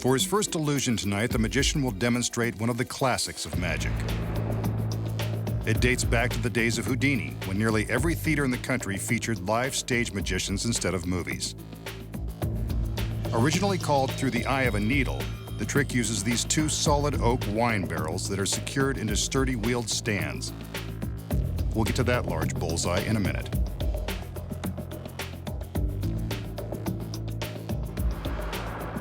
For his first illusion tonight, the magician will demonstrate one of the classics of magic. It dates back to the days of Houdini, when nearly every theater in the country featured live stage magicians instead of movies. Originally called Through the Eye of a Needle, the trick uses these two solid oak wine barrels that are secured into sturdy wheeled stands. We'll get to that large bullseye in a minute.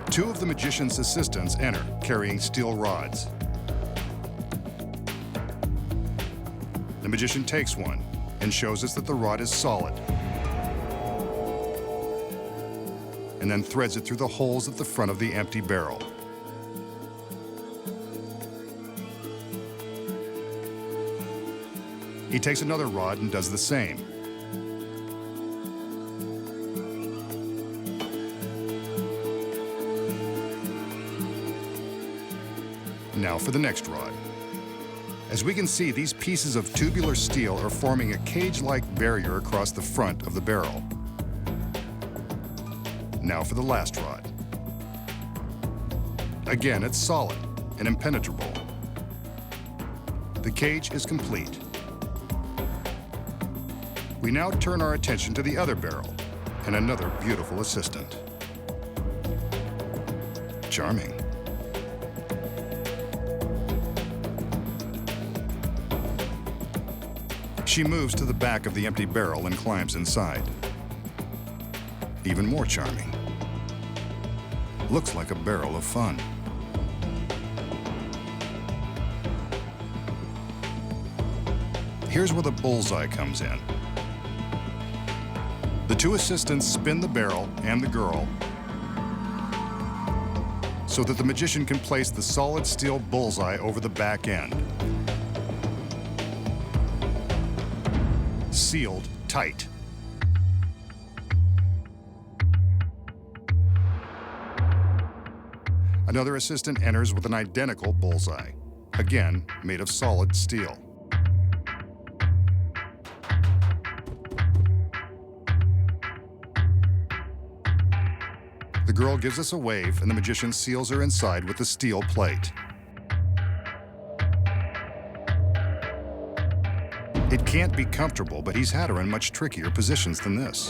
Two of the magician's assistants enter, carrying steel rods. The magician takes one and shows us that the rod is solid, and then threads it through the holes at the front of the empty barrel. He takes another rod and does the same. Now for the next rod. As we can see, these pieces of tubular steel are forming a cage-like barrier across the front of the barrel. Now for the last rod. Again, it's solid and impenetrable. The cage is complete. We now turn our attention to the other barrel and another beautiful assistant. Charming. She moves to the back of the empty barrel and climbs inside. Even more charming. Looks like a barrel of fun. Here's where the bullseye comes in. The two assistants spin the barrel and the girl so that the magician can place the solid steel bullseye over the back end. Sealed tight. Another assistant enters with an identical bullseye, again made of solid steel. The girl gives us a wave, and the magician seals her inside with the steel plate. It can't be comfortable, but he's had her in much trickier positions than this.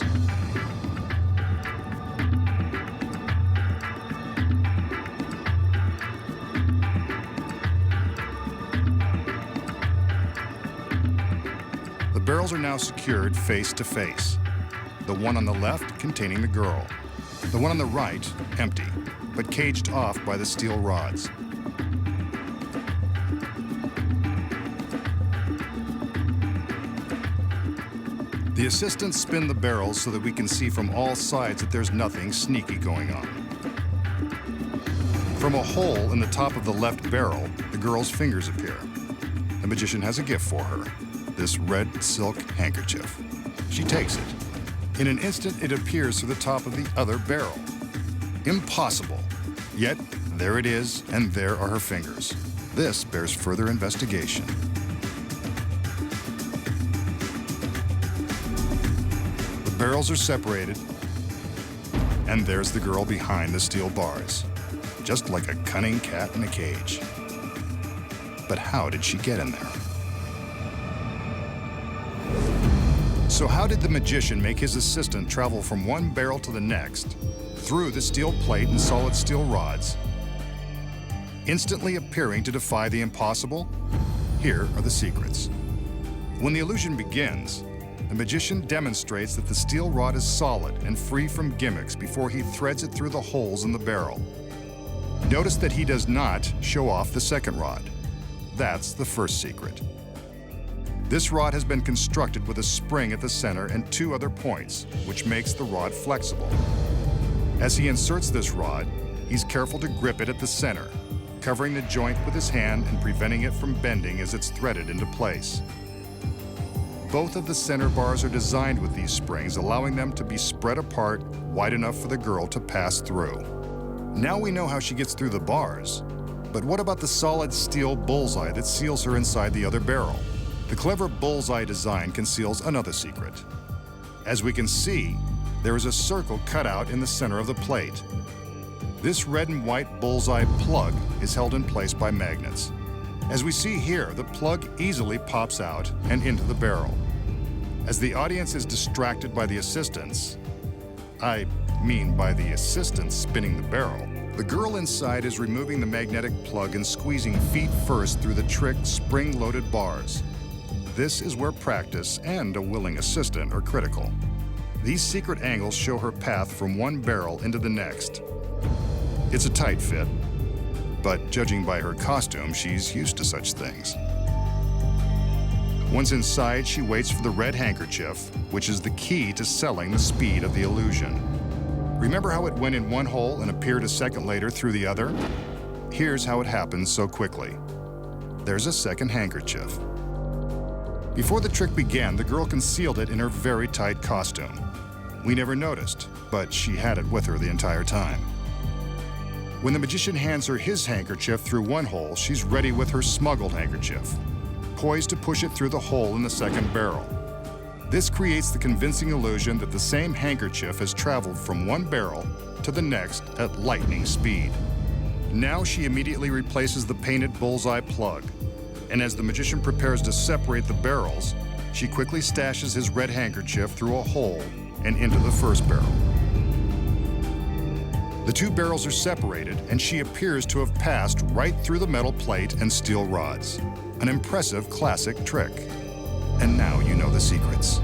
The barrels are now secured face to face. The one on the left containing the girl. The one on the right empty, but caged off by the steel rods. The assistants spin the barrels so that we can see from all sides that there's nothing sneaky going on. From a hole in the top of the left barrel, the girl's fingers appear. The magician has a gift for her, this red silk handkerchief. She takes it. In an instant, it appears through the top of the other barrel. Impossible. Yet, there it is, and there are her fingers. This bears further investigation. The barrels are separated, and there's the girl behind the steel bars, just like a cunning cat in a cage. But how did she get in there? So how did the magician make his assistant travel from one barrel to the next, through the steel plate and solid steel rods, instantly appearing to defy the impossible? Here are the secrets. When the illusion begins, the magician demonstrates that the steel rod is solid and free from gimmicks before he threads it through the holes in the barrel. Notice that he does not show off the second rod. That's the first secret. This rod has been constructed with a spring at the center and two other points, which makes the rod flexible. As he inserts this rod, he's careful to grip it at the center, covering the joint with his hand and preventing it from bending as it's threaded into place. Both of the center bars are designed with these springs, allowing them to be spread apart wide enough for the girl to pass through. Now we know how she gets through the bars, but what about the solid steel bullseye that seals her inside the other barrel? The clever bullseye design conceals another secret. As we can see, there is a circle cut out in the center of the plate. This red and white bullseye plug is held in place by magnets. As we see here, the plug easily pops out and into the barrel. As the audience is distracted by the assistants, I mean by the assistants spinning the barrel, the girl inside is removing the magnetic plug and squeezing feet first through the trick spring-loaded bars. This is where practice and a willing assistant are critical. These secret angles show her path from one barrel into the next. It's a tight fit, but judging by her costume, she's used to such things. Once inside, she waits for the red handkerchief, which is the key to selling the speed of the illusion. Remember how it went in one hole and appeared a second later through the other? Here's how it happens so quickly. There's a second handkerchief. Before the trick began, the girl concealed it in her very tight costume. We never noticed, but she had it with her the entire time. When the magician hands her his handkerchief through one hole, she's ready with her smuggled handkerchief, poised to push it through the hole in the second barrel. This creates the convincing illusion that the same handkerchief has traveled from one barrel to the next at lightning speed. Now she immediately replaces the painted bullseye plug, and as the magician prepares to separate the barrels, she quickly stashes his red handkerchief through a hole and into the first barrel. The two barrels are separated, and she appears to have passed right through the metal plate and steel rods. An impressive classic trick. And now you know the secrets.